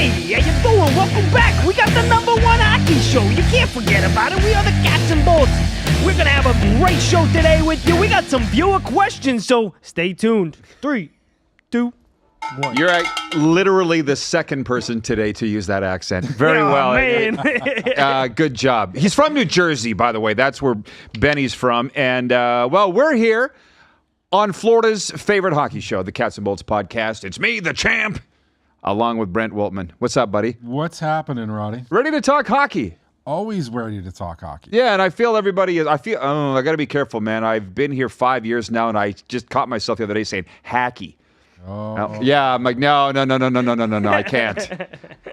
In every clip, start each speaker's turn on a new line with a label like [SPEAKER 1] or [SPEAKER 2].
[SPEAKER 1] Hey, how you doing? Welcome back. We got the number one hockey show. You can't forget about it. We are the Cats and Bolts. We're going to have a great show today with you. We got some viewer questions, so stay tuned. 3, 2, 1.
[SPEAKER 2] You're literally the second person today to use that accent. Very well.
[SPEAKER 1] Man.
[SPEAKER 2] Good job. He's from New Jersey, by the way. That's where Benny's from. And, well, we're here on Florida's favorite hockey show, the Cats and Bolts podcast. It's me, the champ, along with Brent Wiltman. What's up, buddy?
[SPEAKER 3] What's happening, Roddy?
[SPEAKER 2] Ready to talk hockey.
[SPEAKER 3] Always ready to talk hockey.
[SPEAKER 2] Yeah, and I feel everybody is. I got to be careful, man. I've been here 5 years now, and I just caught myself the other day saying hacky.
[SPEAKER 3] Oh.
[SPEAKER 2] Yeah, I'm like, no, I can't.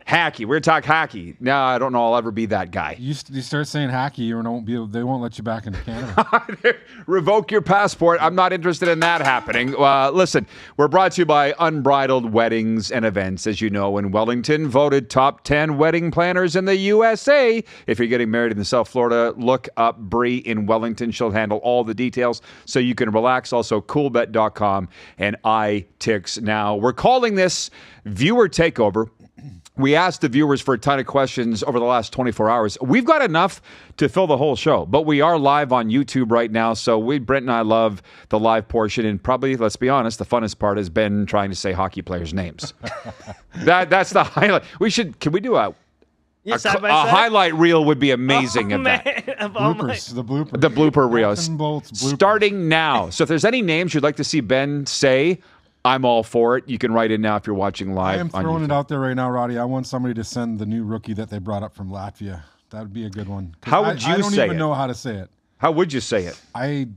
[SPEAKER 2] Hacky. We're going to talk hockey. No, I don't know I'll ever be that guy.
[SPEAKER 3] You start saying hacky, they won't let you back into Canada.
[SPEAKER 2] Revoke your passport. I'm not interested in that happening. Listen, we're brought to you by Unbridled Weddings and Events. As you know, in Wellington, voted top 10 wedding planners in the USA. If you're getting married in South Florida, look up Bree in Wellington. She'll handle all the details so you can relax. Also, coolbet.com and iTix now. We're calling this Viewer Takeover. We asked the viewers for a ton of questions over the last 24 hours. We've got enough to fill the whole show, but we are live on YouTube right now, so Brent and I love the live portion, and probably, let's be honest, the funnest part has been trying to say hockey players' names. That's the highlight. Can we do a highlight reel would be amazing of that.
[SPEAKER 3] The blooper.
[SPEAKER 2] The blooper reels.
[SPEAKER 3] Bloopers.
[SPEAKER 2] Starting now. So if there's any names you'd like to see Ben say, I'm all for it. You can write in now if you're watching live.
[SPEAKER 3] I am throwing it out there right now, Roddy. I want somebody to send the new rookie that they brought up from Latvia. That would be a good one.
[SPEAKER 2] How would you say it?
[SPEAKER 3] I don't even know how to say it.
[SPEAKER 2] How would you say it?
[SPEAKER 3] I'm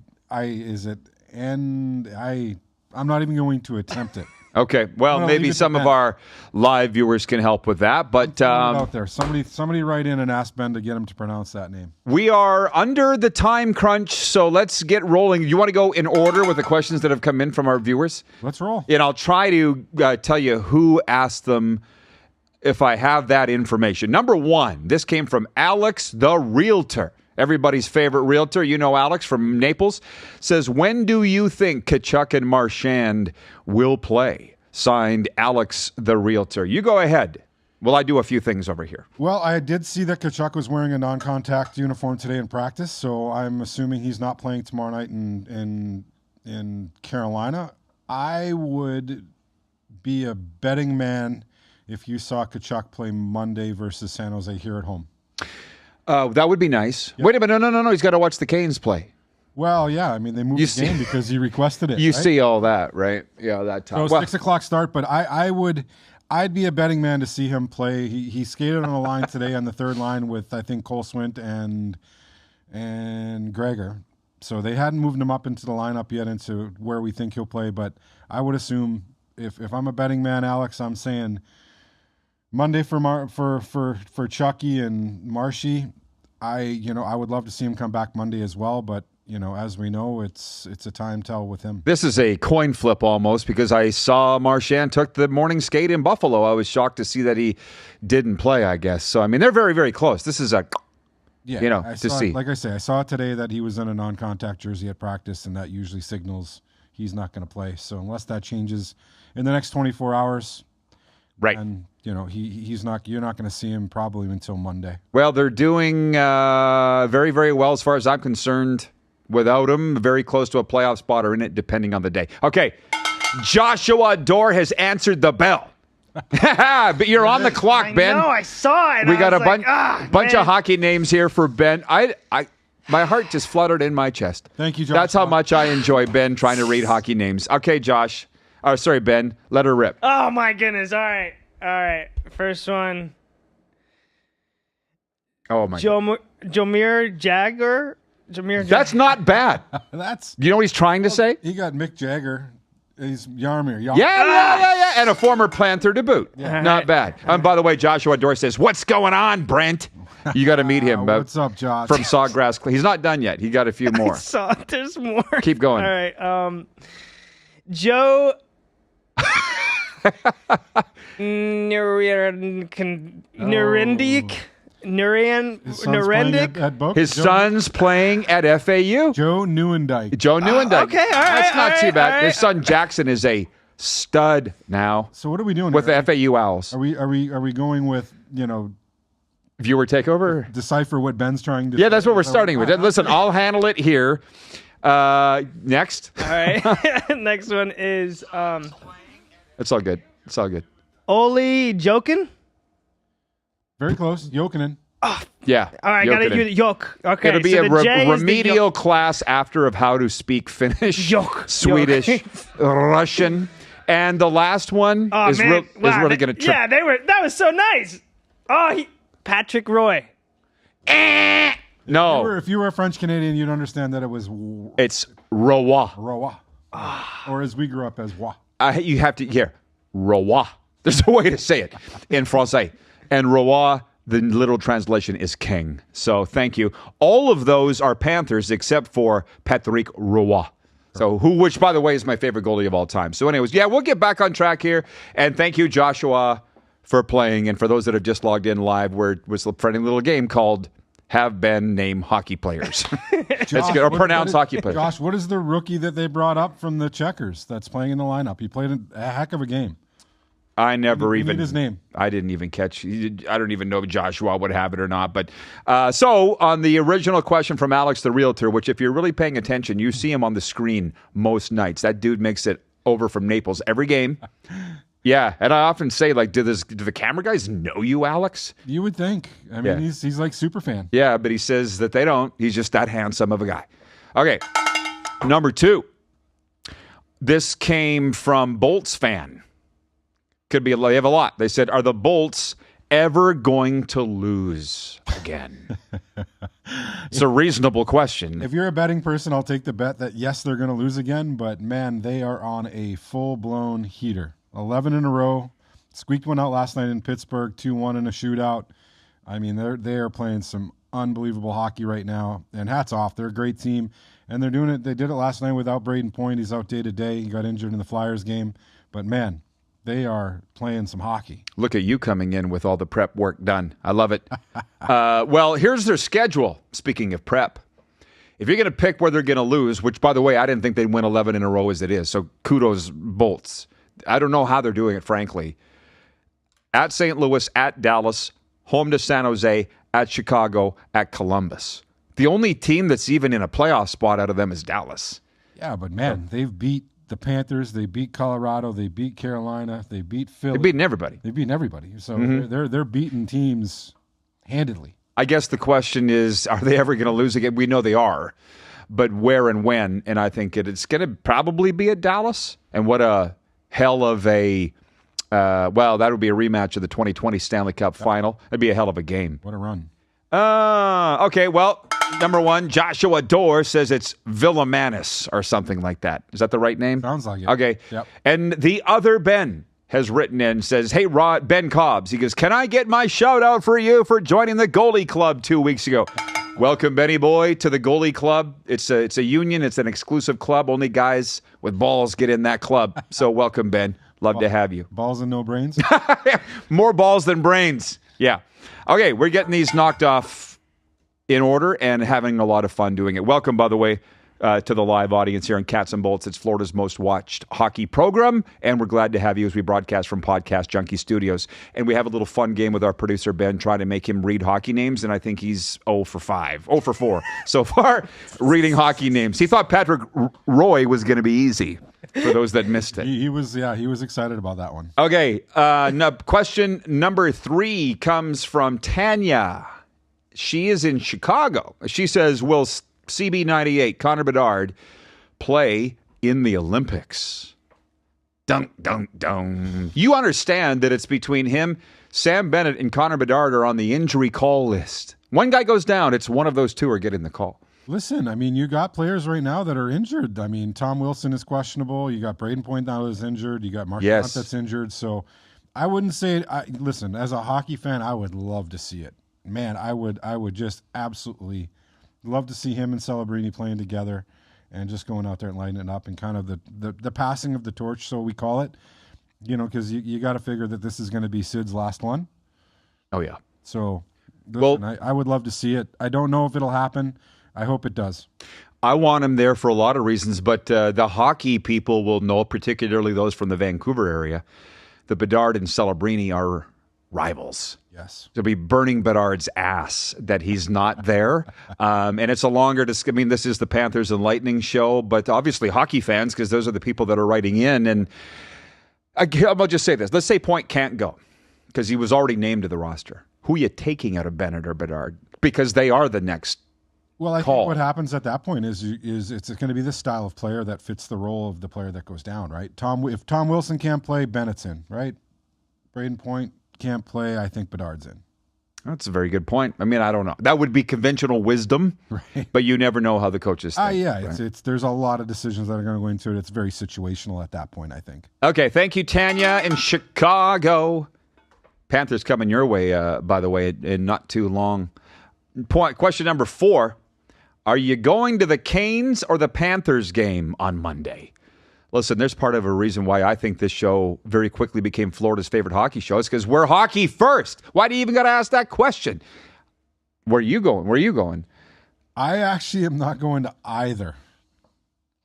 [SPEAKER 3] not even going to attempt it.
[SPEAKER 2] Okay, well, maybe some of our live viewers can help with that. But
[SPEAKER 3] out there, somebody write in and ask Ben to get him to pronounce that name.
[SPEAKER 2] We are under the time crunch, so let's get rolling. You want to go in order with the questions that have come in from our viewers?
[SPEAKER 3] Let's roll.
[SPEAKER 2] And I'll try to tell you who asked them if I have that information. Number one, this came from Alex the Realtor. Everybody's favorite realtor, you know Alex from Naples, says, when do you think Tkachuk and Marchand will play? Signed, Alex the Realtor. You go ahead. Well, I do a few things over here.
[SPEAKER 3] Well, I did see that Tkachuk was wearing a non-contact uniform today in practice, so I'm assuming he's not playing tomorrow night in Carolina. I would be a betting man if you saw Tkachuk play Monday versus San Jose here at home.
[SPEAKER 2] That would be nice. Yep. Wait a minute. No. He's got to watch the Canes play.
[SPEAKER 3] Well, yeah. I mean, they moved the game because he requested it.
[SPEAKER 2] You see all that, right? Yeah, that time.
[SPEAKER 3] So 6 o'clock start, but I'd be a betting man to see him play. He skated on the line today on the third line with, I think, Cole Swint and Gregor. So they hadn't moved him up into the lineup yet into where we think he'll play. But I would assume if I'm a betting man, Alex, I'm saying Monday for Chucky and Marshy. I would love to see him come back Monday as well, but as we know, it's a time tell with him.
[SPEAKER 2] This is a coin flip almost because I saw Marchand took the morning skate in Buffalo. I was shocked to see that he didn't play, I guess. So I mean, they're very, very close. This is to see.
[SPEAKER 3] Like I say, I saw today that he was in a non-contact jersey at practice, and that usually signals he's not going to play. So unless that changes in the next 24 hours,
[SPEAKER 2] right?
[SPEAKER 3] And he's not. You're not going to see him probably until Monday.
[SPEAKER 2] Well, they're doing very, very well as far as I'm concerned. Without him, very close to a playoff spot or in it, depending on the day. Okay, Joshua Dorr has answered the bell. But you're on the clock, Ben.
[SPEAKER 1] I saw it.
[SPEAKER 2] We got a bunch of hockey names here for Ben. My heart just fluttered in my chest.
[SPEAKER 3] Thank you, Josh.
[SPEAKER 2] That's how much I enjoy Ben trying to read hockey names. Okay, Josh. Sorry, Ben. Let her rip.
[SPEAKER 1] Oh, my goodness. All right. First one.
[SPEAKER 2] Oh, my
[SPEAKER 1] God. Jaromir Jagr.
[SPEAKER 2] That's not bad. You know what he's trying to say?
[SPEAKER 3] He got Mick Jagger. He's Jaromir.
[SPEAKER 2] Yeah. And a former Panther to boot. Yeah. Not bad. And by the way, Joshua Dorr says, "What's going on, Brent?" You got to meet him.
[SPEAKER 3] What's up, Josh?
[SPEAKER 2] From Sawgrass. He's not done yet. He got a few more.
[SPEAKER 1] There's more.
[SPEAKER 2] Keep going.
[SPEAKER 1] All right. Joe Nurendik.
[SPEAKER 2] His son's playing at FAU.
[SPEAKER 3] Joe Nieuwendyk.
[SPEAKER 2] Okay, all right. That's not too bad. His son Jackson is a Stud now.
[SPEAKER 3] So what are we doing
[SPEAKER 2] with
[SPEAKER 3] here?
[SPEAKER 2] the FAU Owls?
[SPEAKER 3] Are we going with,
[SPEAKER 2] Viewer takeover?
[SPEAKER 3] decipher what Ben's trying to
[SPEAKER 2] Yeah, that's
[SPEAKER 3] say?
[SPEAKER 2] what we're starting with. Listen, I'll handle it here. Next.
[SPEAKER 1] All right. Next one is
[SPEAKER 2] It's all good. It's all good.
[SPEAKER 1] Oli Jokin.
[SPEAKER 3] Very close. Jokinen.
[SPEAKER 2] Yeah.
[SPEAKER 1] All right, got to
[SPEAKER 2] Jokinen.
[SPEAKER 1] use Yok. Okay,
[SPEAKER 2] It'll be
[SPEAKER 1] so
[SPEAKER 2] a
[SPEAKER 1] the J is the
[SPEAKER 2] remedial class after of how to speak Finnish,
[SPEAKER 1] Yok.
[SPEAKER 2] Swedish, Russian, and the last one is really going to trip.
[SPEAKER 1] Yeah, that was so nice. Patrick Roy.
[SPEAKER 2] No,
[SPEAKER 3] If you were a French Canadian, you'd understand that it was
[SPEAKER 2] it's Roa.
[SPEAKER 3] Roa. Or as we grew up as Wa.
[SPEAKER 2] You have to hear Roa. There's a way to say it in Francais. And Roa, the literal translation is king. So thank you. All of those are Panthers except for Patrick Roy. So which, by the way, is my favorite goalie of all time. So anyways, yeah, we'll get back on track here. And thank you, Joshua, for playing. And for those that have just logged in live, we're a friendly little game called Have Ben Name Hockey Players. It's good. Or pronounce hockey players.
[SPEAKER 3] Josh, what is the rookie that they brought up from the Checkers that's playing in the lineup? He played a heck of a game.
[SPEAKER 2] I never
[SPEAKER 3] We
[SPEAKER 2] even
[SPEAKER 3] need his name.
[SPEAKER 2] I didn't even catch. I don't even know if Joshua would have it or not. But so on the original question from Alex the Realtor, which if you're really paying attention, you see him on the screen most nights. That dude makes it over from Naples every game. Yeah, and I often say, like, do the camera guys know you, Alex?
[SPEAKER 3] You would think. I mean,
[SPEAKER 2] Yeah.
[SPEAKER 3] he's like super fan.
[SPEAKER 2] Yeah, but he says that they don't. He's just that handsome of a guy. Okay, number 2. This came from Bolts fan. Could be they have a lot. They said, are the Bolts ever going to lose again? It's a reasonable question.
[SPEAKER 3] If you're a betting person, I'll take the bet that yes, they're going to lose again. But man, they are on a full-blown heater. 11 in a row. Squeaked one out last night in Pittsburgh. 2-1 in a shootout. I mean, they are playing some unbelievable hockey right now. And hats off. They're a great team. And they're doing it. They did it last night without Braden Point. He's out day to day. He got injured in the Flyers game. But man, they are playing some hockey.
[SPEAKER 2] Look at you coming in with all the prep work done. I love it. Well, here's their schedule. Speaking of prep, if you're going to pick where they're going to lose, which, by the way, I didn't think they'd win 11 in a row as it is. So kudos, Bolts. I don't know how they're doing it, frankly. At St. Louis, at Dallas, home to San Jose, at Chicago, at Columbus. The only team that's even in a playoff spot out of them is Dallas.
[SPEAKER 3] Yeah, but man, they've beat the Panthers, they beat Colorado, they beat Carolina, they beat Philly.
[SPEAKER 2] They've beaten everybody.
[SPEAKER 3] They've beaten everybody. So
[SPEAKER 2] Mm-hmm.
[SPEAKER 3] they're beating teams handedly.
[SPEAKER 2] I guess the question is, are they ever going to lose again? We know they are, but where and when? And I think it's going to probably be at Dallas. And what a hell of a, well, that would be a rematch of the 2020 Stanley Cup final. That'd be a hell of a game.
[SPEAKER 3] What a run.
[SPEAKER 2] Okay, well, number 1, Joshua Dorr says it's Villamanis or something like that. Is that the right name?
[SPEAKER 3] Sounds like it.
[SPEAKER 2] Okay.
[SPEAKER 3] Yep.
[SPEAKER 2] And the other Ben has written in, says, hey, Rod, Ben Cobbs. He goes, can I get my shout out for you for joining the goalie club 2 weeks ago? Welcome, Benny boy, to the goalie club. It's a union. It's an exclusive club. Only guys with balls get in that club. So welcome, Ben. Love to have you.
[SPEAKER 3] Balls and no brains.
[SPEAKER 2] More balls than brains. Yeah. Okay, we're getting these knocked off in order and having a lot of fun doing it. Welcome, by the way, to the live audience here on Cats and Bolts. It's Florida's most watched hockey program, and we're glad to have you as we broadcast from Podcast Junkie Studios. And we have a little fun game with our producer, Ben, trying to make him read hockey names, and I think he's 0 for 4 so far reading hockey names. He thought Patrick Roy was going to be easy for those that missed it.
[SPEAKER 3] he was excited about that one.
[SPEAKER 2] Okay, question number 3 comes from Tanya. She is in Chicago. She says, will CB98, Connor Bedard, play in the Olympics? Dun, dun, dun. You understand that it's between him, Sam Bennett, and Connor Bedard are on the injury call list. One guy goes down, it's one of those two are getting the call.
[SPEAKER 3] Listen, I mean, you got players right now that are injured. I mean, Tom Wilson is questionable. You got Braden Point now that's injured. You got Marchand that's injured. So I wouldn't say listen, as a hockey fan, I would love to see it. Man, I would just absolutely love to see him and Celebrini playing together and just going out there and lighting it up and kind of the passing of the torch, so we call it, because you got to figure that this is going to be Sid's last one.
[SPEAKER 2] Oh, yeah.
[SPEAKER 3] So listen, I would love to see it. I don't know if it'll happen. I hope it does.
[SPEAKER 2] I want him there for a lot of reasons, but the hockey people will know, particularly those from the Vancouver area, the Bedard and Celebrini are rivals.
[SPEAKER 3] Yes.
[SPEAKER 2] To be burning Bedard's ass that he's not there. And it's a longer discussion. I mean, this is the Panthers and Lightning show, but obviously hockey fans, because those are the people that are writing in. And I'll just say this. Let's say Point can't go because he was already named to the roster. Who are you taking out of Bennett or Bedard? Because they are the next
[SPEAKER 3] Well, I
[SPEAKER 2] call.
[SPEAKER 3] think what happens at that point is it's going to be the style of player that fits the role of the player that goes down, right? If Tom Wilson can't play, Bennett's in, right? Braden Point can't play, I think Bedard's in.
[SPEAKER 2] That's a very good point. I mean, I don't know. That would be conventional wisdom,
[SPEAKER 3] Right.
[SPEAKER 2] but you never know how the coaches think.
[SPEAKER 3] Yeah,
[SPEAKER 2] right?
[SPEAKER 3] it's there's a lot of decisions that are going to go into it. It's very situational at that point, I think.
[SPEAKER 2] Okay, thank you, Tanya in Chicago. Panthers coming your way, by the way, in not too long. Question number 4. Are you going to the Canes or the Panthers game on Monday? Listen, there's part of a reason why I think this show very quickly became Florida's favorite hockey show. It's because we're hockey first. Why do you even got to ask that question? Where are you going? Where are you going?
[SPEAKER 3] I actually am not going to either,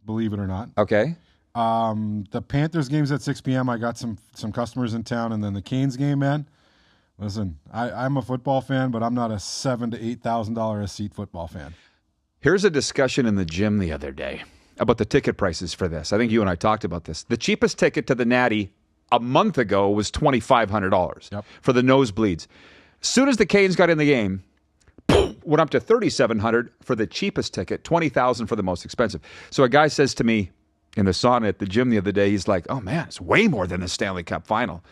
[SPEAKER 3] believe it or not.
[SPEAKER 2] Okay.
[SPEAKER 3] The Panthers game's at 6 p.m. I got some customers in town, and then the Canes game, man. Listen, I'm a football fan, but I'm not a $7,000 to $8,000 a seat football fan.
[SPEAKER 2] Here's a discussion in the gym the other day about the ticket prices for this. I think you and I talked about this. The cheapest ticket to the Natty a month ago was $2,500 for the nosebleeds. As soon as the Canes got in the game, went up to $3,700 for the cheapest ticket, $20,000 for the most expensive. So a guy says to me in the sauna at the gym the other day, he's like, "Oh man, it's way more than the Stanley Cup final."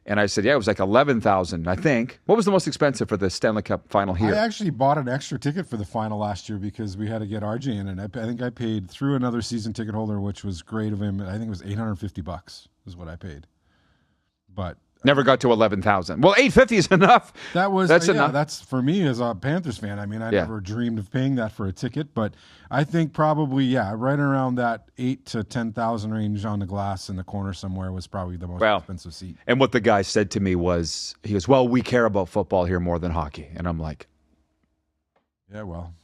[SPEAKER 2] And I said, "Yeah, it was like $11,000, I think." What was the most expensive for the Stanley Cup final here?
[SPEAKER 3] I actually bought an extra ticket for the final last year because we had to get RJ in, and I think I paid through another season ticket holder, which was great of him. I think it was $850 is what I paid. But
[SPEAKER 2] never got to 11,000. Well, 850 is enough.
[SPEAKER 3] That's
[SPEAKER 2] enough.
[SPEAKER 3] That's for me as a Panthers fan. I mean, I never dreamed of paying that for a ticket, but I think probably right around that 8 to 10,000 range on the glass in the corner somewhere was probably the most expensive seat.
[SPEAKER 2] And what the guy said to me was, he goes, "Well, we care about football here more than hockey." And I'm like,
[SPEAKER 3] "Yeah, well,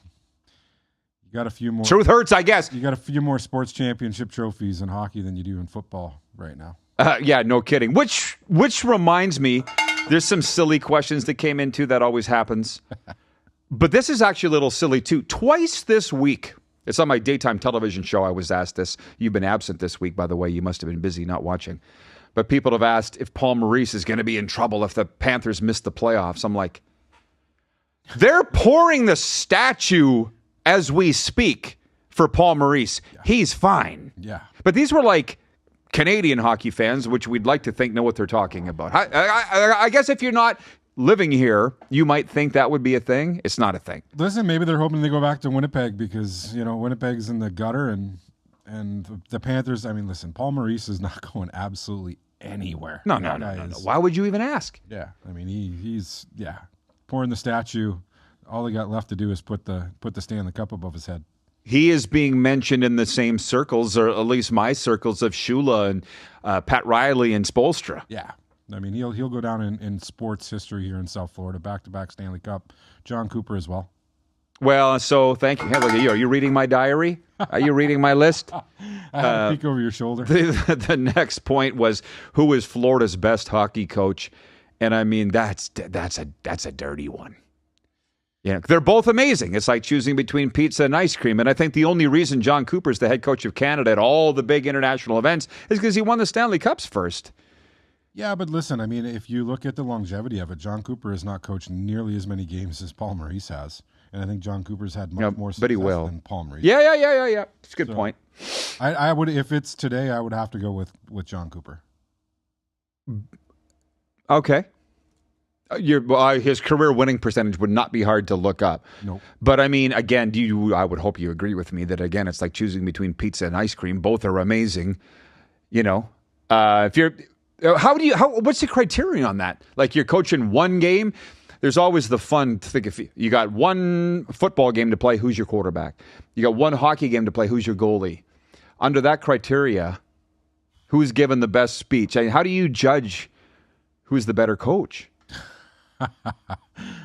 [SPEAKER 3] you got a few more.
[SPEAKER 2] Truth hurts, I guess."
[SPEAKER 3] You got a few more sports championship trophies in hockey than you do in football right now.
[SPEAKER 2] Yeah, no kidding. Which reminds me, there's some silly questions that came into that always happens. But this is actually a little silly too. Twice this week, it's on my daytime television show, I was asked this. You've been absent this week, by the way. You must have been busy not watching. But people have asked if Paul Maurice is going to be in trouble if the Panthers miss the playoffs. I'm like, they're pouring the statue as we speak for Paul Maurice. Yeah. He's fine.
[SPEAKER 3] Yeah.
[SPEAKER 2] But these were like Canadian hockey fans, which we'd like to think know what they're talking about. I guess if you're not living here, you might think that would be a thing. It's not a thing.
[SPEAKER 3] Listen, maybe they're hoping they go back to Winnipeg because, Winnipeg's in the gutter and the Panthers, I mean, listen, Paul Maurice is not going absolutely anywhere.
[SPEAKER 2] No. Why would you even ask?
[SPEAKER 3] Yeah. I mean, he's pouring the statue. All he got left to do is put the Stanley Cup above his head.
[SPEAKER 2] He is being mentioned in the same circles, or at least my circles, of Shula and Pat Riley and Spoelstra.
[SPEAKER 3] Yeah. I mean, he'll go down in sports history here in South Florida, back-to-back Stanley Cup. John Cooper as well.
[SPEAKER 2] Well, so thank you. Hey, look at you. Are you reading my diary? Are you reading my list?
[SPEAKER 3] I had a peek over your shoulder.
[SPEAKER 2] The next point was, who is Florida's best hockey coach? And I mean, that's a dirty one. Yeah, they're both amazing. It's like choosing between pizza and ice cream. And I think the only reason John Cooper's the head coach of Canada at all the big international events is because he won the Stanley Cups first.
[SPEAKER 3] Yeah, but listen, I mean, if you look at the longevity of it, John Cooper has not coached nearly as many games as Paul Maurice has. And I think John Cooper's had much more success than Paul Maurice.
[SPEAKER 2] Yeah. It's a good point.
[SPEAKER 3] I would, if it's today, I would have to go with John Cooper.
[SPEAKER 2] Okay. His career winning percentage would not be hard to look up.
[SPEAKER 3] Nope.
[SPEAKER 2] But I mean, again, I would hope you agree with me that, again, it's like choosing between pizza and ice cream. Both are amazing. If you're, what's the criterion on that? Like, you're coaching one game. There's always the fun to think, if you got one football game to play, who's your quarterback? You got one hockey game to play, who's your goalie? Under that criteria, who's given the best speech? I mean, how do you judge who's the better coach?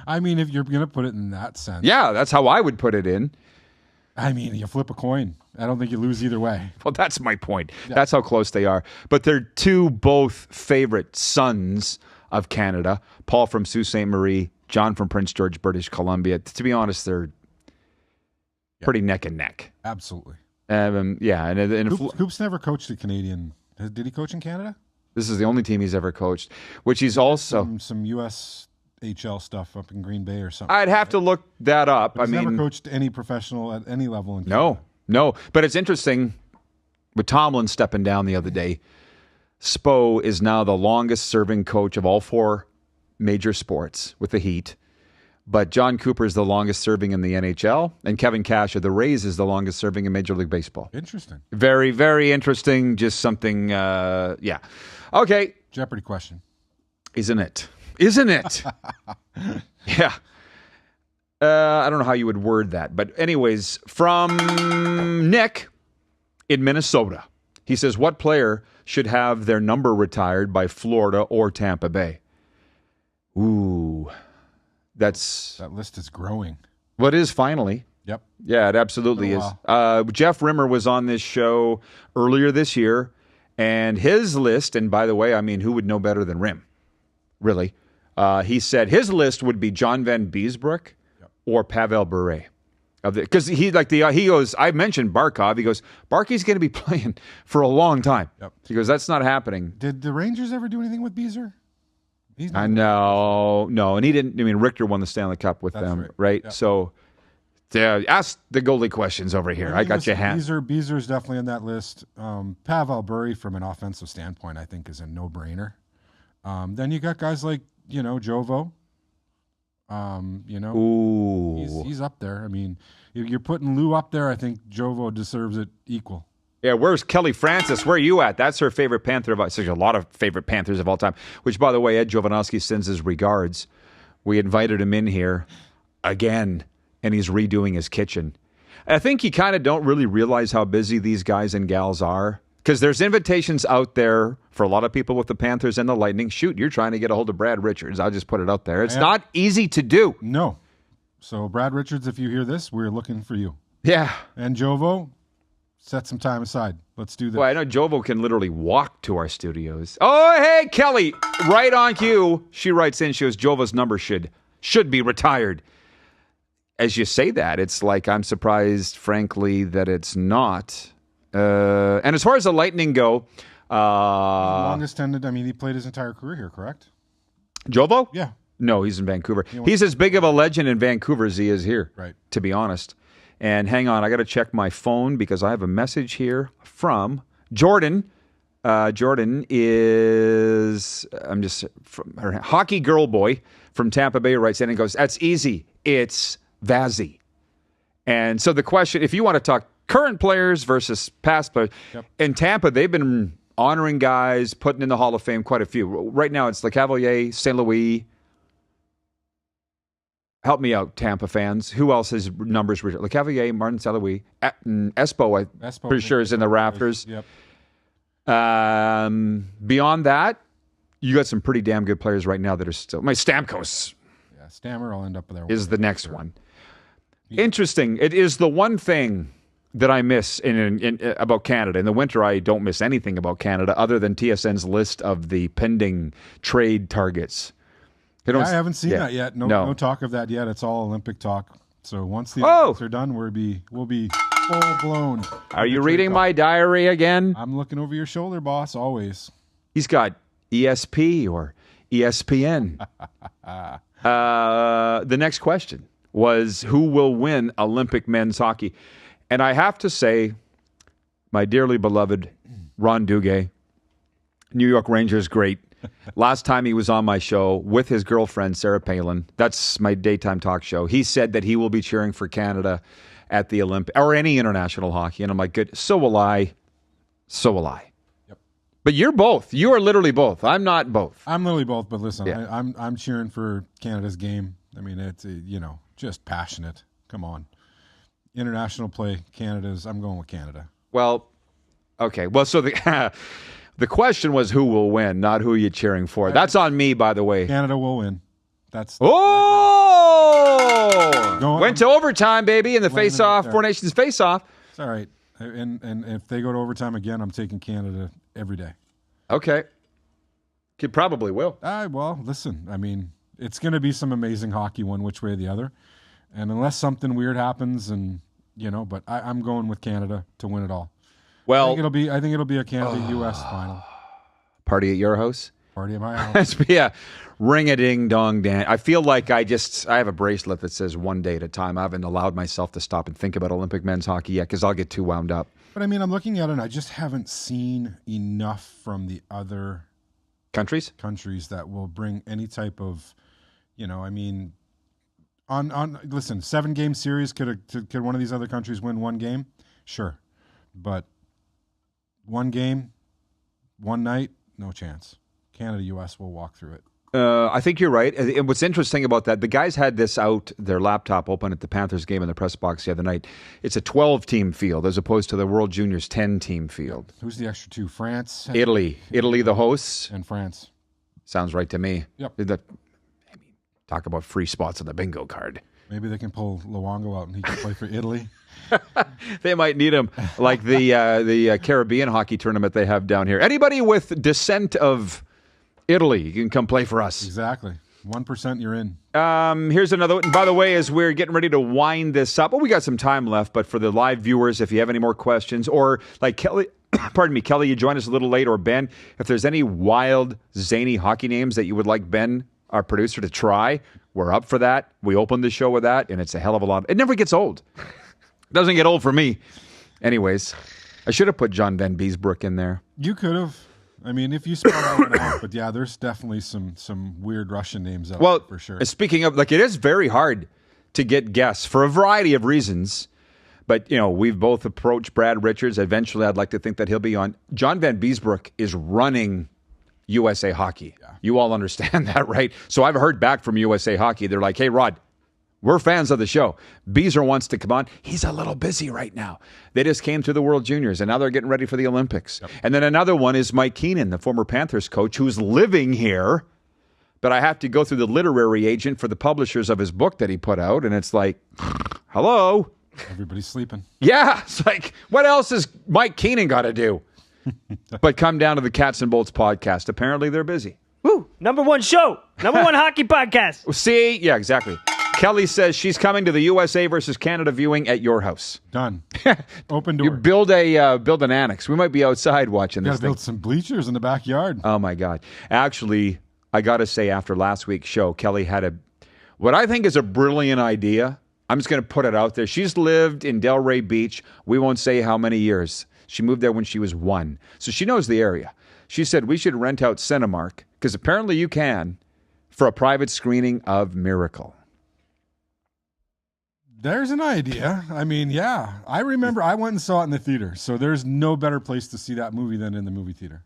[SPEAKER 3] I mean, if you're going to put it in that sense.
[SPEAKER 2] Yeah, that's how I would put it in.
[SPEAKER 3] I mean, you flip a coin. I don't think you lose either way.
[SPEAKER 2] Well, that's my point. Yeah. That's how close they are. But they're two both favorite sons of Canada. Paul from Sault Ste. Marie, John from Prince George, British Columbia. To be honest, they're pretty neck and neck.
[SPEAKER 3] Absolutely.
[SPEAKER 2] Yeah. And
[SPEAKER 3] Coop's never coached a Canadian. Did he coach in Canada?
[SPEAKER 2] This is the only team he's ever coached, which he's also...
[SPEAKER 3] Some USHL stuff up in Green Bay or something.
[SPEAKER 2] I'd have to look that up.
[SPEAKER 3] But he's never coached any professional at any level in
[SPEAKER 2] Canada. No. But it's interesting, with Tomlin stepping down the other day, Spo is now the longest-serving coach of all 4 major sports with the Heat. But John Cooper is the longest-serving in the NHL, and Kevin Cash of the Rays is the longest-serving in Major League Baseball.
[SPEAKER 3] Interesting.
[SPEAKER 2] Very, very interesting. Just something, yeah. Okay.
[SPEAKER 3] Jeopardy question.
[SPEAKER 2] Isn't it? Yeah. I don't know how you would word that. But anyways, from Nick in Minnesota. He says, what player should have their number retired by Florida or Tampa Bay? Ooh. That
[SPEAKER 3] list is growing.
[SPEAKER 2] Well, it is finally.
[SPEAKER 3] Yep.
[SPEAKER 2] Yeah, it absolutely is. Jeff Rimmer was on this show earlier this year, and his list, and by the way, I mean, who would know better than Rim? Really? He said his list would be John Van Beesbroek or Pavel Bure. Because he goes, I mentioned Barkov. He goes, Barkey's going to be playing for a long time. Yep. He goes, that's not happening.
[SPEAKER 3] Did the Rangers ever do anything with Beezer?
[SPEAKER 2] I know, no, and he didn't. I mean, Richter won the Stanley Cup with them, right? Yep. So, yeah, ask the goalie questions over here. I got your hand.
[SPEAKER 3] Beezer's definitely on that list. Pavel Bure, from an offensive standpoint, I think is a no-brainer. Then you got guys like Jovo. He's up there. I mean, if you're putting Lou up there, I think Jovo deserves it equal.
[SPEAKER 2] Yeah, where's Kelly Francis? Where are you at? That's her favorite Panther. There's a lot of favorite Panthers of all time, which, by the way, Ed Jovanovski sends his regards. We invited him in here again, and he's redoing his kitchen. I think you kind of don't really realize how busy these guys and gals are, because there's invitations out there for a lot of people with the Panthers and the Lightning. Shoot, you're trying to get a hold of Brad Richards. I'll just put it out there. It's not easy to do.
[SPEAKER 3] No. So, Brad Richards, if you hear this, we're looking for you.
[SPEAKER 2] Yeah.
[SPEAKER 3] And Jovo, set some time aside. Let's do this.
[SPEAKER 2] Well, I know Jovo can literally walk to our studios. Oh, hey, Kelly, right on cue. She writes in, she goes, Jovo's number should be retired. As you say that, it's like I'm surprised, frankly, that it's not. And as far as the Lightning go...
[SPEAKER 3] longest ended, I mean, he played his entire career here, correct?
[SPEAKER 2] Jovo?
[SPEAKER 3] Yeah.
[SPEAKER 2] No, he's in Vancouver. He's as big of a legend in Vancouver as he is here,
[SPEAKER 3] right? To
[SPEAKER 2] be honest. And hang on, I got to check my phone because I have a message here from Jordan. Jordan is, from her hockey girl boy from Tampa Bay writes in and goes, that's easy. It's Vazzy. And so the question, if you want to talk current players versus past players, in Tampa, they've been honoring guys, putting in the Hall of Fame quite a few. Right now, it's Lecavalier, St. Louis. Help me out, Tampa fans. Who else has numbers? Lecavalier, Martin St. Louis, Espo, I'm pretty sure is in the rafters.
[SPEAKER 3] Yep.
[SPEAKER 2] Beyond that, you got some pretty damn good players right now that are still. My Stamkos.
[SPEAKER 3] Yeah, Stammer will end up there.
[SPEAKER 2] Is the next one. Interesting. It is the one thing that I miss in about Canada. In the winter, I don't miss anything about Canada other than TSN's list of the pending trade targets.
[SPEAKER 3] I haven't seen that yet. No talk of that yet. It's all Olympic talk. So once the Olympics are done, we'll be full blown.
[SPEAKER 2] Are you reading my diary again?
[SPEAKER 3] I'm looking over your shoulder, boss, always.
[SPEAKER 2] He's got ESP or ESPN. The next question was, who will win Olympic men's hockey? And I have to say, my dearly beloved Ron Duguay, New York Rangers great. Last time he was on my show with his girlfriend, Sarah Palin, that's my daytime talk show, he said that he will be cheering for Canada at the Olympic or any international hockey. And I'm like, good. So will I. So will I. Yep. But you're both. You are literally both. I'm not both.
[SPEAKER 3] I'm literally both. But listen, I'm cheering for Canada's game. I mean, it's just passionate. Come on, international play. I'm going with Canada.
[SPEAKER 2] Well, okay. Well, so the question was who will win, not who you're cheering for. That's on me, by the way.
[SPEAKER 3] Canada will win. That's
[SPEAKER 2] Went to overtime, baby, in the
[SPEAKER 3] Laying it
[SPEAKER 2] face-off,
[SPEAKER 3] there.
[SPEAKER 2] Four Nations face-off.
[SPEAKER 3] It's all right. And if they go to overtime again, I'm taking Canada every day.
[SPEAKER 2] Okay. Kid probably will.
[SPEAKER 3] Well, listen, I mean, it's going to be some amazing hockey one which way or the other. And unless something weird happens but I'm going with Canada to win it all.
[SPEAKER 2] Well,
[SPEAKER 3] I think it'll be a Canada-US final.
[SPEAKER 2] party at your house?
[SPEAKER 3] Party at my house.
[SPEAKER 2] Has to be a ring-a-ding-dong dan. I feel like I have a bracelet that says one day at a time. I haven't allowed myself to stop and think about Olympic men's hockey yet because I'll get too wound up.
[SPEAKER 3] But I mean, I'm looking at it and I just haven't seen enough from the other
[SPEAKER 2] Countries
[SPEAKER 3] that will bring any type of, listen, 7-game series, could one of these other countries win one game? Sure. But one game, one night, no chance. Canada, US will walk through it.
[SPEAKER 2] I think you're right. And what's interesting about that, the guys had this out, their laptop open at the Panthers game in the press box the other night. It's a 12-team field as opposed to the World Juniors 10-team field.
[SPEAKER 3] Who's the extra two? France?
[SPEAKER 2] Italy, the hosts.
[SPEAKER 3] And France.
[SPEAKER 2] Sounds right to me.
[SPEAKER 3] Yep.
[SPEAKER 2] Talk about free spots on the bingo card.
[SPEAKER 3] Maybe they can pull Luongo out and he can play for Italy.
[SPEAKER 2] They might need him, like the Caribbean hockey tournament they have down here. Anybody with descent of Italy, you can come play for us.
[SPEAKER 3] Exactly. 1% you're in.
[SPEAKER 2] Here's another one. By the way, as we're getting ready to wind this up, we got some time left, but for the live viewers, if you have any more questions, or like Kelly, pardon me, Kelly, you joined us a little late, or Ben, if there's any wild, zany hockey names that you would like Ben, our producer, to try, we're up for that. We opened the show with that, and it's a hell of a lot. It never gets old. It doesn't get old for me. Anyways, I should have put John Van Beesbrook in there.
[SPEAKER 3] You could have. I mean, if you spell that one out, but yeah, there's definitely some weird Russian names out there for sure.
[SPEAKER 2] Speaking of, it is very hard to get guests for a variety of reasons. But, we've both approached Brad Richards. Eventually, I'd like to think that he'll be on. John Van Beesbrook is running USA Hockey. Yeah. You all understand that, right? So I've heard back from USA Hockey. They're like, hey, Rod, we're fans of the show. Beezer wants to come on. He's a little busy right now. They just came to the World Juniors, and now they're getting ready for the Olympics. Yep. And then another one is Mike Keenan, the former Panthers coach, who's living here. But I have to go through the literary agent for the publishers of his book that he put out, and it's like, hello?
[SPEAKER 3] Everybody's sleeping.
[SPEAKER 2] Yeah. It's like, what else has Mike Keenan got to do? But come down to the Cats and Bolts podcast. Apparently they're busy.
[SPEAKER 1] Woo! Number one show. Number one hockey podcast.
[SPEAKER 2] See? Yeah, exactly. Kelly says she's coming to the USA versus Canada viewing at your house.
[SPEAKER 3] Done. Open door.
[SPEAKER 2] You build an annex. We might be outside watching this
[SPEAKER 3] thing. Build some bleachers in the backyard.
[SPEAKER 2] Oh, my God. Actually, I got to say, after last week's show, Kelly had what I think is a brilliant idea. I'm just going to put it out there. She's lived in Delray Beach. We won't say how many years. She moved there when she was 1. So she knows the area. She said we should rent out Cinemark, because apparently you can, for a private screening of Miracle.
[SPEAKER 3] There's an idea. I mean, yeah. I remember I went and saw it in the theater. So there's no better place to see that movie than in the movie theater.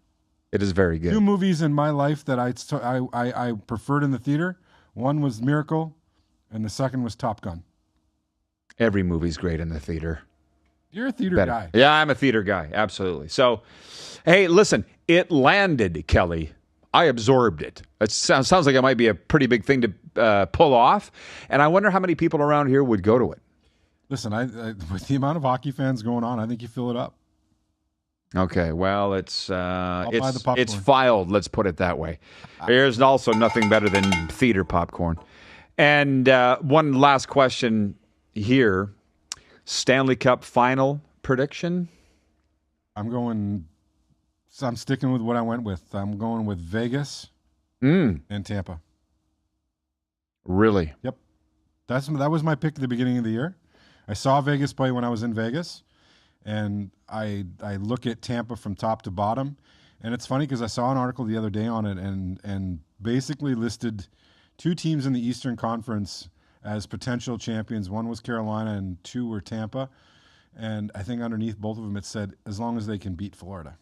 [SPEAKER 2] It is very good.
[SPEAKER 3] 2 movies in my life that I preferred in the theater. One was Miracle, and the second was Top Gun.
[SPEAKER 2] Every movie's great in the theater.
[SPEAKER 3] You're a theater guy.
[SPEAKER 2] Yeah, I'm a theater guy. Absolutely. So, hey, listen, it landed, Kelly. I absorbed it. It sounds like it might be a pretty big thing to pull off. And I wonder how many people around here would go to it.
[SPEAKER 3] Listen, with the amount of hockey fans going on, I think you fill it up.
[SPEAKER 2] Okay, well, it's
[SPEAKER 3] it's
[SPEAKER 2] filed, let's put it that way. There's also nothing better than theater popcorn. And one last question here. Stanley Cup final prediction?
[SPEAKER 3] I'm sticking with what I went with. I'm going with Vegas and Tampa.
[SPEAKER 2] Really?
[SPEAKER 3] Yep. That was my pick at the beginning of the year. I saw Vegas play when I was in Vegas, and I look at Tampa from top to bottom. And it's funny because I saw an article the other day on it and basically listed 2 teams in the Eastern Conference as potential champions. One was Carolina and 2 were Tampa. And I think underneath both of them it said, as long as they can beat Florida.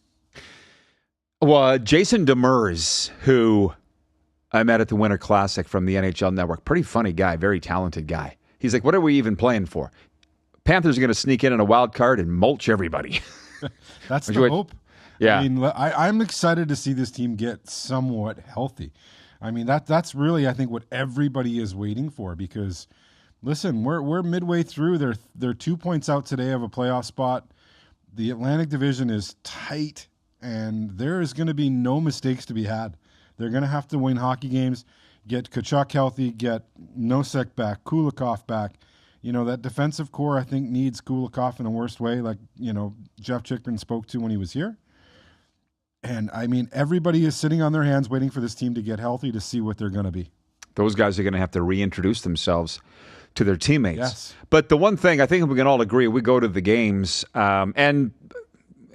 [SPEAKER 2] Well, Jason Demers, who I met at the Winter Classic from the NHL Network, pretty funny guy, very talented guy. He's like, what are we even playing for? Panthers are going to sneak in a wild card and mulch everybody.
[SPEAKER 3] That's the hope.
[SPEAKER 2] Yeah.
[SPEAKER 3] I mean, I'm excited to see this team get somewhat healthy. I mean, that's really, I think, what everybody is waiting for, because, listen, we're midway through. They're 2 points out today of a playoff spot. The Atlantic Division is tight, and there is going to be no mistakes to be had. They're going to have to win hockey games, get Tkachuk healthy, get Nosek back, Kulikov back. That defensive core, I think, needs Kulikov in the worst way, like, Jeff Chickman spoke to when he was here. And, everybody is sitting on their hands waiting for this team to get healthy to see what they're going to be. Those
[SPEAKER 2] guys are going to have to reintroduce themselves to their teammates.
[SPEAKER 3] Yes.
[SPEAKER 2] But the one thing, I think we can all agree, we go to the games, and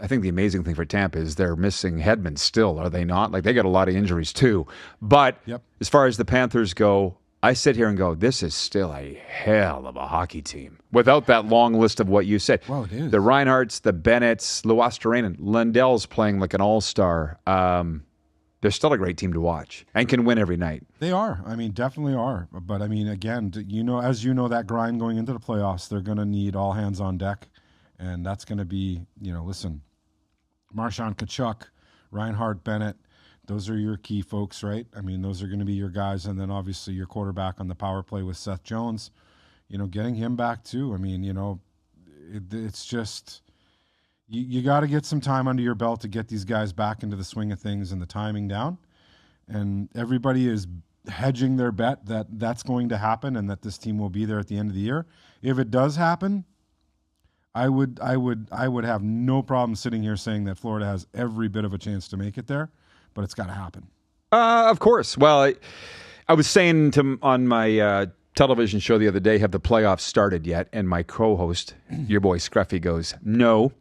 [SPEAKER 2] I think the amazing thing for Tampa is they're missing Hedman still, are they not? Like, they got a lot of injuries too. But as far as the Panthers go, I sit here and go, this is still a hell of a hockey team. Without that long list of what you said.
[SPEAKER 3] Well, it is.
[SPEAKER 2] The Reinhardts, the Bennetts, Luosterainen, Lundell's playing like an all-star. They're still a great team to watch and can win every night.
[SPEAKER 3] They are. Definitely are. But, again, as you know, that grind going into the playoffs, they're going to need all hands on deck. And that's going to be, listen, Marchand, Tkachuk, Reinhardt, Bennett, those are your key folks, right? Those are going to be your guys. And then obviously your quarterback on the power play with Seth Jones, getting him back too. It's just, you got to get some time under your belt to get these guys back into the swing of things and the timing down. And everybody is hedging their bet that that's going to happen and that this team will be there at the end of the year. If it does happen, I would have no problem sitting here saying that Florida has every bit of a chance to make it there, but it's got to happen.
[SPEAKER 2] Of course. Well, I was saying on my television show the other day, have the playoffs started yet? And my co-host, your boy Scruffy, goes, no.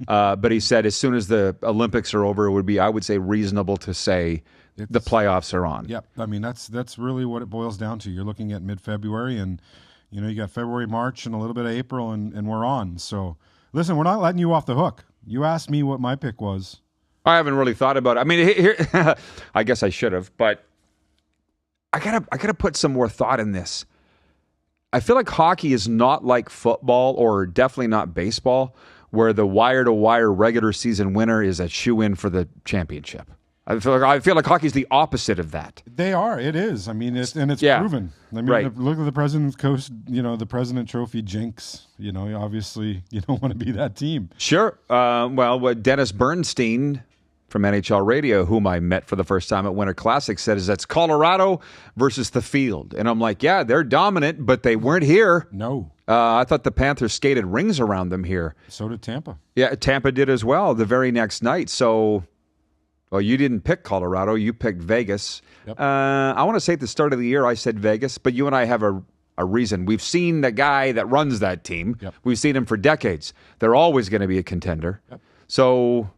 [SPEAKER 2] But he said as soon as the Olympics are over, it would be, I would say, reasonable to say the playoffs are on.
[SPEAKER 3] Yep. That's really what it boils down to. You're looking at mid-February and you got February, March, and a little bit of April, and we're on. So, listen, we're not letting you off the hook. You asked me what my pick was.
[SPEAKER 2] I haven't really thought about it. Here, I guess I should have, but I gotta put some more thought in this. I feel like hockey is not like football, or definitely not baseball, where the wire-to-wire regular season winner is a shoe-in for the championship. I feel like hockey's the opposite of that.
[SPEAKER 3] They are. It is. It's proven.
[SPEAKER 2] Right.
[SPEAKER 3] Look at the President's Coast, the President Trophy jinx. Obviously you don't want to be that team.
[SPEAKER 2] Sure. What Dennis Bernstein from NHL Radio, whom I met for the first time at Winter Classic, said is that's Colorado versus the field. And I'm like, yeah, they're dominant, but they weren't here.
[SPEAKER 3] No.
[SPEAKER 2] I thought the Panthers skated rings around them here.
[SPEAKER 3] So did Tampa.
[SPEAKER 2] Yeah, Tampa did as well the very next night. So... Well, you didn't pick Colorado. You picked Vegas.
[SPEAKER 3] Yep.
[SPEAKER 2] I want to say at the start of the year I said Vegas, but you and I have a reason. We've seen the guy that runs that team.
[SPEAKER 3] Yep.
[SPEAKER 2] We've seen him for decades. They're always going to be a contender.
[SPEAKER 3] Yep.
[SPEAKER 2] So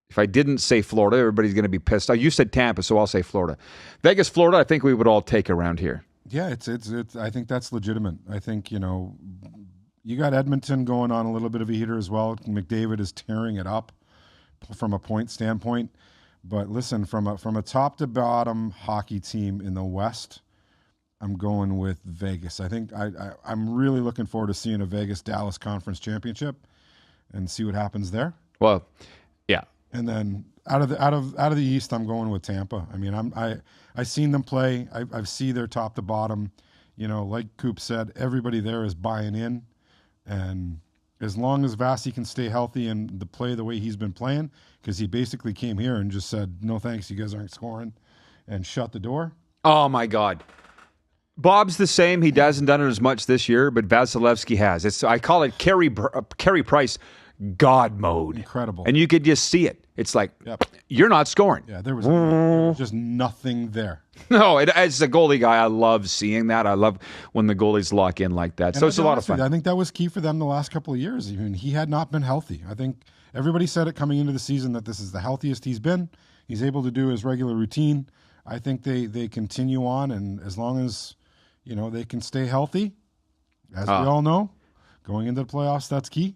[SPEAKER 2] if I didn't say Florida, everybody's going to be pissed. Oh, you said Tampa, so I'll say Florida. Vegas, Florida, I think we would all take around here.
[SPEAKER 3] Yeah, it's. I think that's legitimate. I think, you got Edmonton going on a little bit of a heater as well. McDavid is tearing it up from a point standpoint, but listen, from a top to bottom hockey team in the West, I'm going with Vegas. I think I'm really looking forward to seeing a Vegas-Dallas Conference Championship and see what happens there.
[SPEAKER 2] Well, yeah.
[SPEAKER 3] And then out of the East, I'm going with Tampa. I seen them play. I see their top to bottom. Like Coop said, everybody there is buying in, and as long as Vasi can stay healthy and play the way he's been playing, because he basically came here and just said, no thanks, you guys aren't scoring, and shut the door.
[SPEAKER 2] Oh, my God. Bob's the same. He hasn't done it as much this year, but Vasilevsky has. I call it Carey Price God mode.
[SPEAKER 3] Incredible.
[SPEAKER 2] And you could just see it. It's like, You're not scoring.
[SPEAKER 3] Yeah, there was just nothing there.
[SPEAKER 2] No, as a goalie guy, I love seeing that. I love when the goalies lock in like that. So it's a lot of fun.
[SPEAKER 3] I think that was key for them the last couple of years. He had not been healthy. I think everybody said it coming into the season that this is the healthiest he's been. He's able to do his regular routine. I think they continue on, and as long as they can stay healthy, as we all know, going into the playoffs, that's key.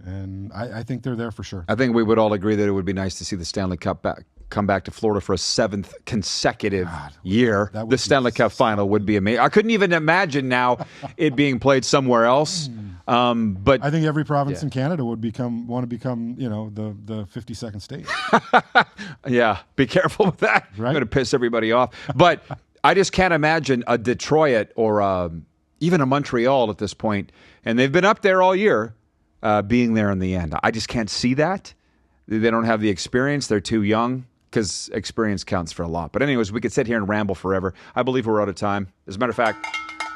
[SPEAKER 3] And I think they're there for sure.
[SPEAKER 2] I think we would all agree that it would be nice to see the Stanley Cup come back to Florida for a 7th consecutive year. The Stanley Cup final would be amazing. I couldn't even imagine now it being played somewhere else. But
[SPEAKER 3] I think every province in Canada would want to become the 52nd state.
[SPEAKER 2] Yeah, be careful with that.
[SPEAKER 3] Right?
[SPEAKER 2] I'm going to piss everybody off. But I just can't imagine a Detroit or even a Montreal at this point, and they've been up there all year, being there in the end. I just can't see that. They don't have the experience. They're too young, because experience counts for a lot. But anyways, we could sit here and ramble forever. I believe we're out of time. As a matter of fact,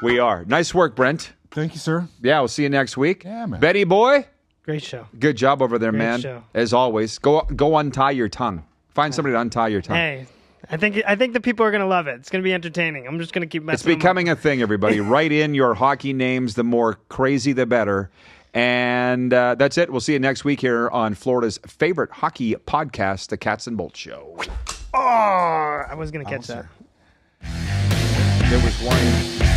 [SPEAKER 2] we are. Nice work, Brent.
[SPEAKER 3] Thank you, sir.
[SPEAKER 2] Yeah, we'll see you next week.
[SPEAKER 3] Yeah, man.
[SPEAKER 2] Betty boy,
[SPEAKER 1] Great show.
[SPEAKER 2] good job over there,
[SPEAKER 1] Great
[SPEAKER 2] man.
[SPEAKER 1] show.
[SPEAKER 2] As always, go untie your tongue. Find somebody to untie your tongue.
[SPEAKER 1] Hey, I think the people are going to love it. It's going to be entertaining. I'm just going to keep messing
[SPEAKER 2] It's becoming a thing, everybody. Write in your hockey names. The more crazy, the better. And that's it. We'll see you next week here on Florida's favorite hockey podcast, The Cats and Bolts Show.
[SPEAKER 1] Oh, I was going to catch that.
[SPEAKER 2] There was one.